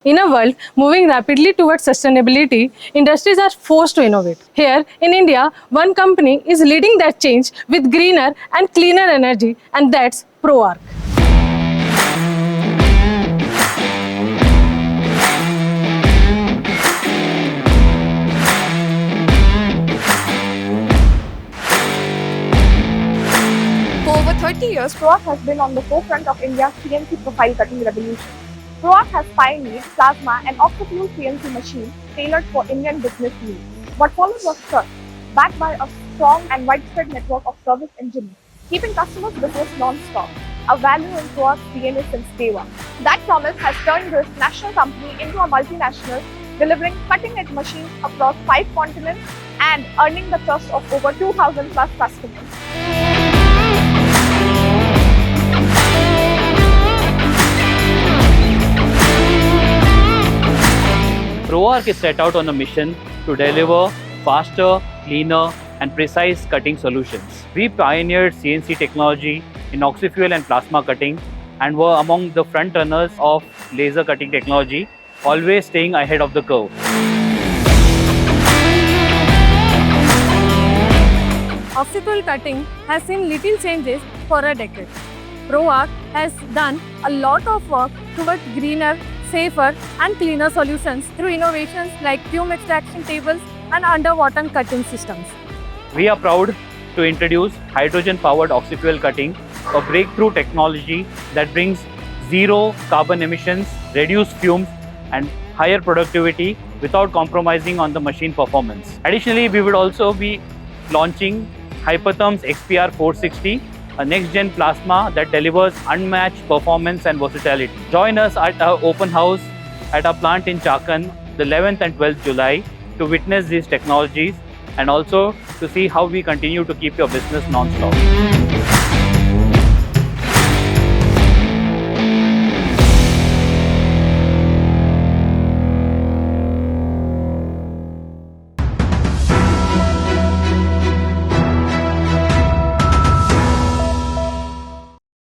In a world moving rapidly towards sustainability, industries are forced to innovate. Here in India, one company is leading that change with greener and cleaner energy, and that's ProArc. For over 30 years, ProArc has been on the forefront of India's CNC profile cutting revolution. ProArc has pioneered plasma and oxy-fuel CNC machines tailored for Indian business needs. What followed was trust, backed by a strong and widespread network of service engineers, keeping customers' business non-stop, a value in ProArc's DNA since day one. That promise has turned this national company into a multinational, delivering cutting-edge machines across 5 continents and earning the trust of over 2,000 plus customers. ProArc is set out on a mission to deliver faster, cleaner, and precise cutting solutions. We pioneered CNC technology in oxy-fuel and plasma cutting and were among the front runners of laser cutting technology, always staying ahead of the curve. Oxy-fuel cutting has seen little changes for a decade. ProArc has done a lot of work towards greener, safer and cleaner solutions through innovations like fume extraction tables and underwater cutting systems. We are proud to introduce hydrogen-powered oxy-fuel cutting, a breakthrough technology that brings zero carbon emissions, reduced fumes, and higher productivity without compromising on the machine performance. Additionally, we would also be launching Hypertherm's XPR 460, a next-gen plasma that delivers unmatched performance and versatility. Join us at our open house at our plant in Chakan, the 11th and 12th July, to witness these technologies and also to see how we continue to keep your business non-stop.